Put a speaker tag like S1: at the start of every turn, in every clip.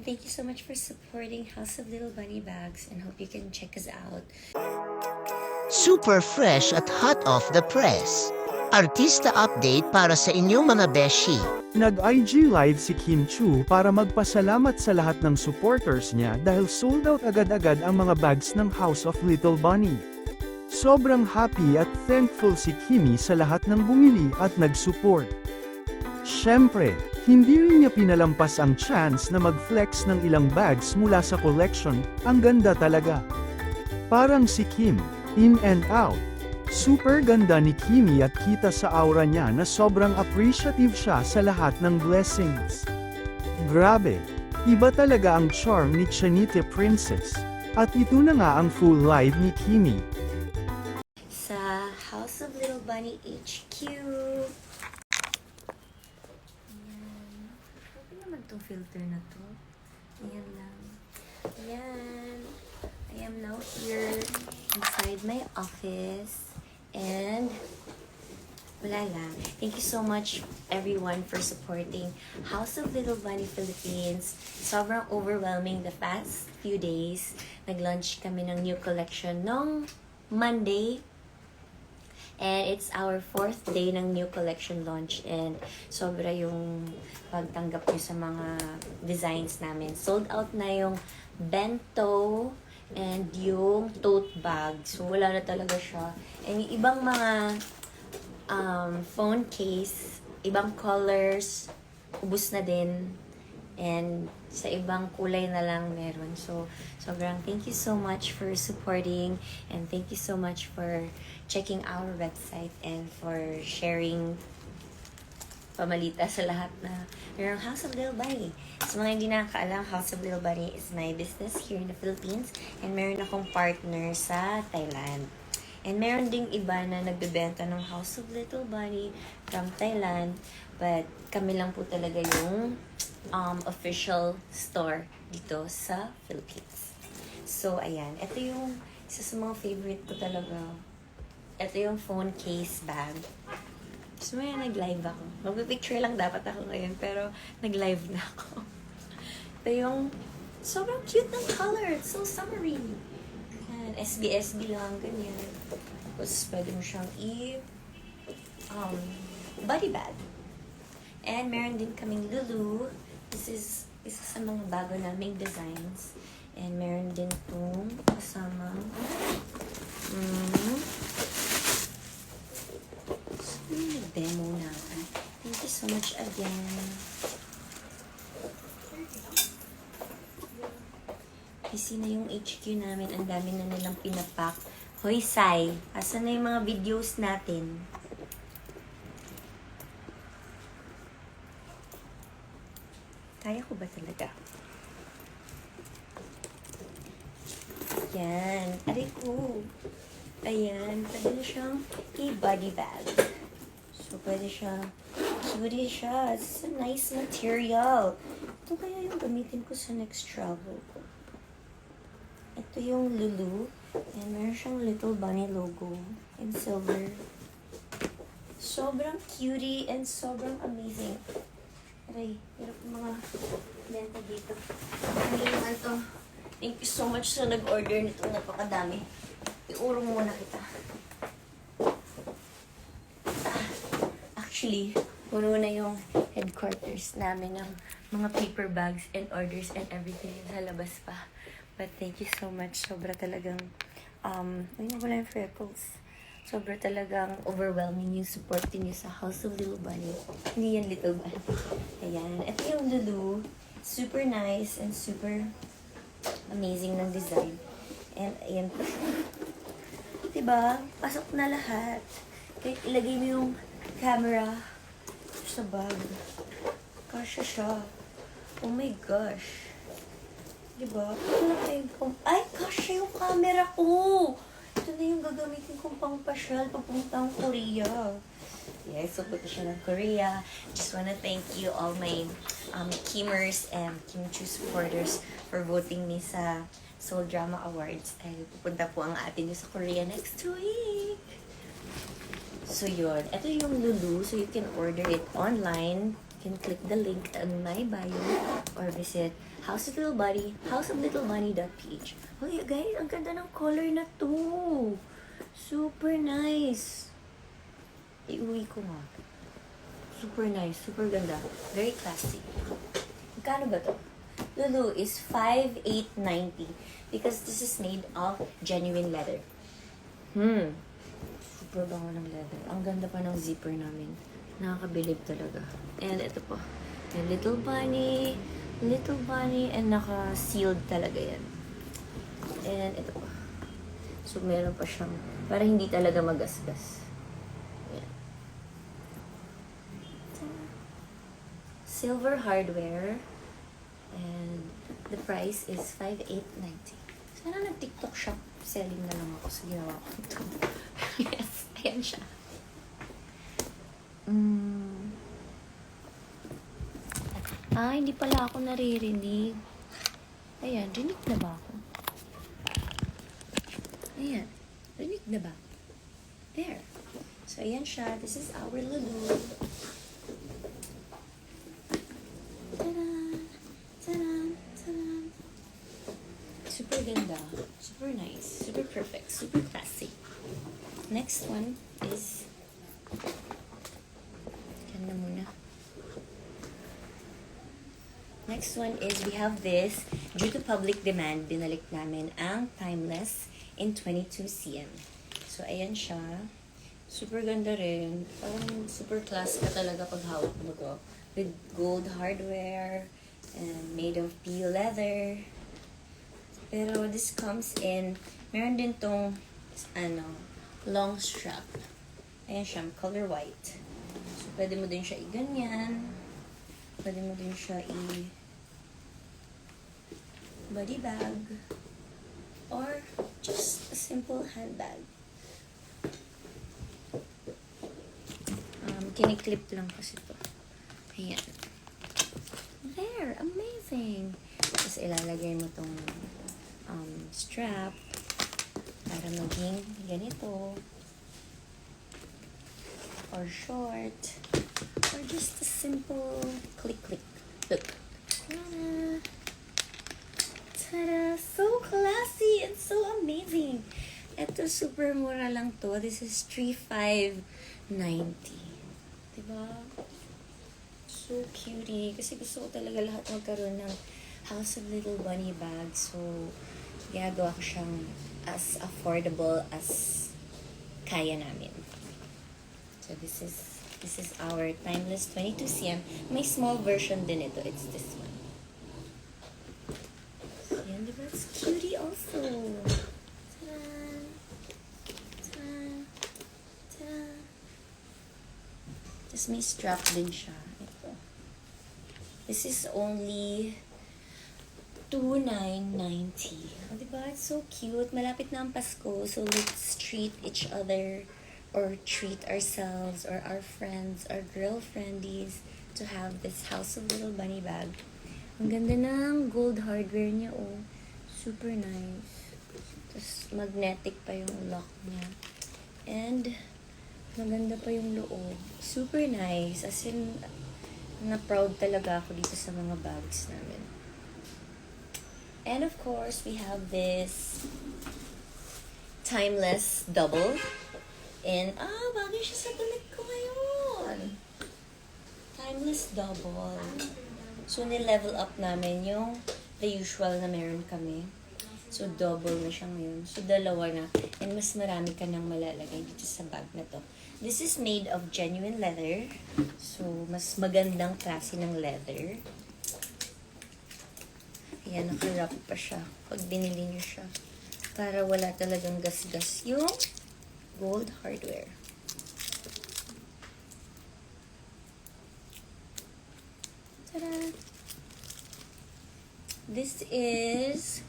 S1: thank you so much for supporting House of Little Bunny Bags and hope you can check us out.
S2: Super fresh at hot off the press. Artista update para sa inyong mga beshi.
S3: Nag-IG live si Kim Chu para magpasalamat sa lahat ng supporters niya dahil sold out agad-agad ang mga bags ng House of Little Bunny. Sobrang happy at thankful si Kimi sa lahat ng bumili at nag-support. Siyempre, hindi rin niya pinalampas ang chance na mag-flex ng ilang bags mula sa collection, ang ganda talaga. Parang si Kim, in and out. Super ganda ni Kimi at kita sa aura niya na sobrang appreciative siya sa lahat ng blessings. Grabe, iba talaga ang charm ni Chanite Princess. At ito na nga ang full live ni Kimi.
S1: Sa House of Little Bunny HQ. Ayan. Okay naman tong filter na to. Ayan lang. Ayan. I am now here inside my office. And wala lang. Thank you so much everyone for supporting House of Little Bunny Philippines. Sobrang overwhelming the past few days. Nag-launch kami ng new collection nung Monday. And it's our 4th day ng new collection launch. And sobra yung pagtanggap nyo sa mga designs namin. Sold out na yung bento and yung tote bag. So, wala na talaga siya. And yung ibang mga phone case, ibang colors, ubus na din. And sa ibang kulay na lang meron. So, sobrang thank you so much for supporting and thank you so much for checking our website and for sharing pamalita sa lahat na mayroong House of Little Bunny. Sa mga hindi nakakaalam, House of Little Bunny is my business here in the Philippines and meron akong partner sa Thailand. And meron ding iba na nagbebenta ng House of Little Bunny from Thailand, but kami lang po talaga yung official store dito sa Philippines. So, ayan. Ito yung isa sa mga favorite ko talaga. Ito yung phone case bag. So, may nag-live ako. Magpipicture lang dapat ako ngayon, pero nag-live na ako. Ito yung sobrang cute ng color. It's so summery. Yan, SB-SB lang, ganyan. Tapos, pwede mo siyang body bag. And meron din kaming Lulu. This is isa sa mga bago naming designs. And meron din itong kasama. Nag-demo na ako. Thank you so much again. Busy na yung HQ namin. Ang dami na nilang pinapak. Hoy, Sai. Asan na yung mga videos natin? Kaya ko ba talaga? Yan. Aray ko. Ayan. Pwede na siyang i-body bag. So, pwede siya. Cutie siya. It's a nice material. Ito kaya yung gamitin ko sa next travel ko. Ito yung Lulu. And meron siyang Little Bunny logo. In silver. Sobrang cutie and sobrang amazing. Aray, hirap yung mga benta dito. Ang to. Thank you so much sa nag-order nito. Napakadami. Iurong muna kita. Actually, puno na yung headquarters namin ng mga paper bags and orders and everything sa labas pa. But thank you so much. Sobra talagang, wala yung freckles. Sobra talagang overwhelming yung support niyo sa House of Little Bunny. Hindi yan Little Bunny. Ayan. Ito yung Lulu. Super nice and super amazing ng design. And ayan po siya. Diba? Pasok na lahat. Kahit ilagay mo yung camera sa bag. Kasya siya. Oh my gosh. Diba? Ay, kasya yung camera ko! Ito na yung gagamitin kong pang-pasyal papuntang Korea. Yes, so punta siya ng Korea. Just wanna thank you all my Kimers and Kim Chu supporters for voting me sa Seoul Drama Awards. Ay, pupunta po ang ate niyo sa Korea next week. So yun, ito yung Lulu. So you can order it online. You can click the link in my bio or visit House of Little Bunny, houseoflittlebunny.ph. Okay, guys, ang ganda ng color na to. Super nice. Iuwi ko nga. Super nice, super ganda. Very classy. Magkano ba to? Lulu is 5,890 because this is made of genuine leather. Super bango ng leather. Ang ganda pa ng zipper namin. Nakakabilib talaga. And ito po. Yung little bunny, and naka-sealed talaga yan. And ito po. So, meron pa siyang, para hindi talaga magasgas. Ayan. Silver hardware. And the price is 5,890. Sana nag-TikTok shop selling na lang ako sa ginawa ko ito. Yes, ayan siya. Hindi pala ako naririnig. Ayan, rinig na ba ako? Ayan, rinig na ba? There. So, ayan siya. This is our Lulu. Ta-da! Ta-da! Ta-da! Super ganda. Super nice. Super perfect. Super classy. Next one is... Yan na muna. Next one is we have this. Due to public demand, binalik namin ang Timeless in 22 cm. So, ayan siya. Super ganda rin. Parang super class ka talaga pag hawak mo to. With gold hardware and made of peel leather. Pero this comes in, meron din tong, long strap. Ayan siya, color white. So, pwede mo din siya i-ganyan. Pwede mo din siya body bag. Or just a simple handbag. Kiniklip lang kasi to. Ayan. There! Amazing! Tapos ilalagay mo tong strap para maging ganito. Or short. Or just a simple click-click. Look. Ta-da! Ta-da! So classy and so amazing! Ito, super mura lang to. This is 3,590. Diba? So cutie. Kasi gusto ko talaga lahat magkaroon ng House of Little Bunny bag. So, ginagawa ko siyang as affordable as kaya namin. So, this is our Timeless 22 cm. May small version din ito. It's this one. Yan, diba? It's cutie also. Ta-da! Ta-da! Ta-da! Tapos may strap din siya. Ito. This is only 2,990. Oh, diba? It's so cute. Malapit na ang Pasko. So, let's treat each other or treat ourselves or our friends or girlfriendies to have this House of Little Bunny bag. Ang ganda ng gold hardware niya, oh. Super nice. Tapos, magnetic pa yung lock niya. And, maganda pa yung loob. Super nice. As in, na-proud talaga ako dito sa mga bags namin. And of course, we have this Timeless double. And, bagay siya sa damit ko ngayon. Timeless double. So, ni-level up namin yung the usual na meron kami. So, double na siya ngayon. So, dalawa na. And mas marami ka nang malalagay dito sa bag na to. This is made of genuine leather. So, mas magandang klase ng leather. Ayan, naka-wrap pa siya. Pag binili niyo siya. Para wala talagang gas-gas yung gold hardware. Ta-da! This is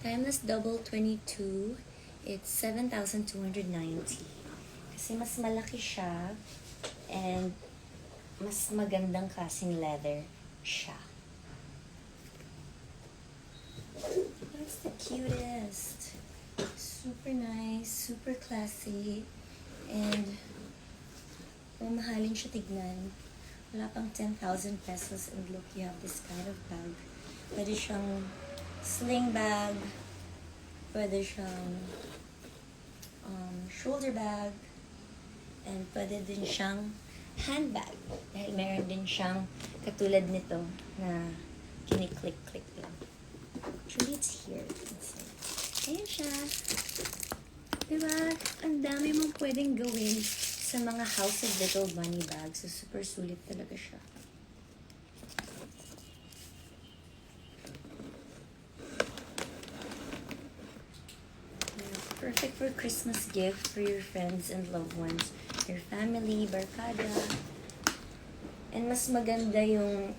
S1: Timeless Double 22. It's 7,290. Kasi mas malaki siya and mas magandang klaseng leather siya. That's the cutest. Super nice, super classy, and mamahalin siya tignan. Wala pang 10,000 pesos and look, you have this kind of bag. Pwede siyang sling bag. Pwede siyang shoulder bag. And pwede din siyang handbag. Dahil meron din siyang katulad nito na kiniklik-click lang. Actually, it's here. Ayan siya. Diba? Ang dami mong pwedeng gawin sa mga House of Little Bunny bags. So, super sulit talaga siya. Perfect for Christmas gift for your friends and loved ones. Your family, barkada. And mas maganda yung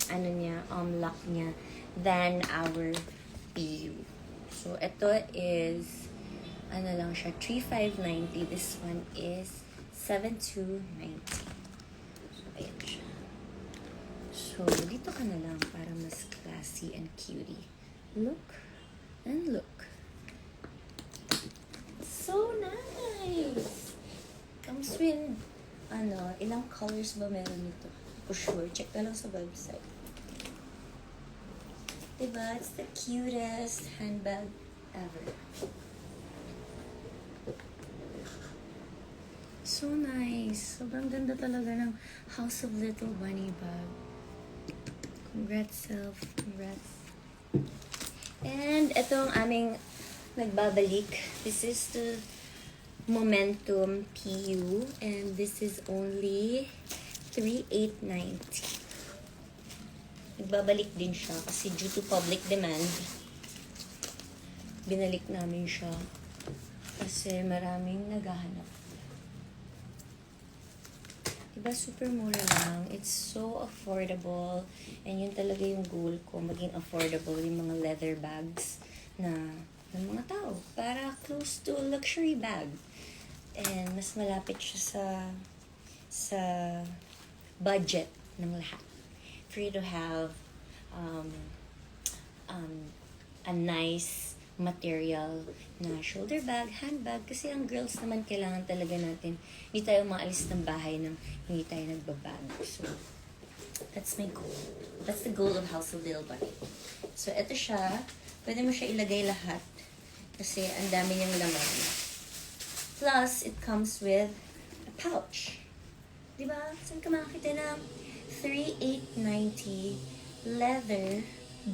S1: lock niya than our PU. So, ito is lang siya, 3,590. This one is 7,290. So, ayan siya. So, dito ka na lang para mas classy and cutie. Look and look. So nice! Comes with, ilang colors ba meron nito? For sure, check na lang sa website. Diba? It's the cutest handbag ever. So nice. Sobrang ganda talaga ng House of Little Bunny bag. Congrats, self. Congrats. And ito ang aming nagbabalik. This is the Momentum PU. And this is only 3,890. Nagbabalik din siya kasi due to public demand, binalik namin siya kasi maraming naghahanap. Diba, super mura lang. It's so affordable. And yun talaga yung goal ko, maging affordable yung mga leather bags na ng mga tao. Para close to luxury bag. And mas malapit siya sa budget ng lahat. For you to have a nice material na shoulder bag, handbag, kasi ang girls naman kailangan talaga natin, hindi tayo maalis ng bahay nang hindi tayo nagbabag. So, that's my goal. That's the goal of House of Little Bunny. So, ito siya. Pwede mo siya ilagay lahat kasi ang dami niyang laman. Plus, it comes with a pouch. Diba? Saan ka makakita ng 3,890 leather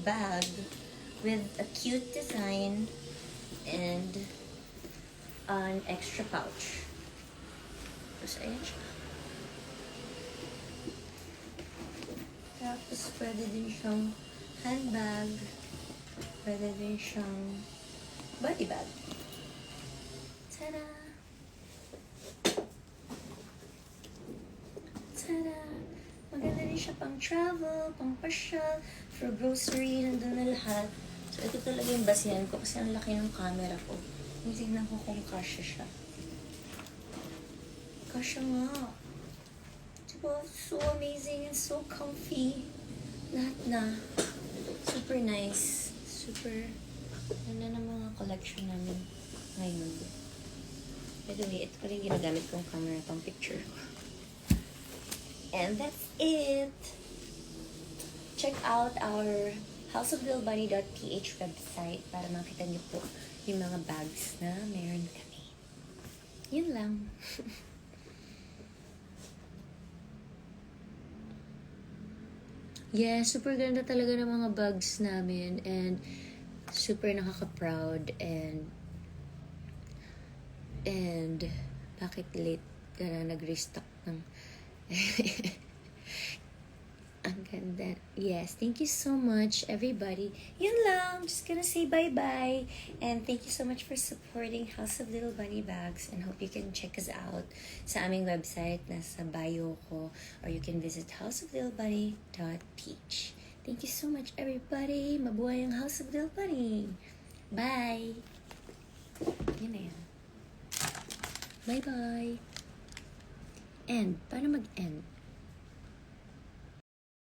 S1: bag with a cute design and an extra pouch. Tapos, ayan siya. Tapos, pwede din siyang handbag. Pwede din siyang body bag. Tada! Tada! Maganda rin siya pang travel, pang pasyal, for grocery, nandun na lahat. So, ito talaga yung basihan ko kasi ang laki ng camera ko. Tingnan ko kung kasya siya. Kasya nga. Diba? So amazing and so comfy. Lahat na. Super nice. Super, ganda ng mga collection namin ngayon. By the way, ito pa rin ginagamit kong camera pang picture ko. And that's it. Check out our houseoflittlebunny.ph website para makita niyo po yung mga bags na meron kami. Yun lang. Yeah, super ganda talaga ng mga bags namin and super nakaka-proud and bakit late ka na nag-restock ng ang ganda. Yes, thank you so much, everybody. Yun lang. Just gonna say bye-bye. And thank you so much for supporting House of Little Bunny Bags. And hope you can check us out sa aming website. Nasa bio ko. Or you can visit houseoflittlebunny.ph. Thank you so much, everybody. Mabuhay ang House of Little Bunny. Bye. Yun na yan. Bye-bye. End. Paano mag-end?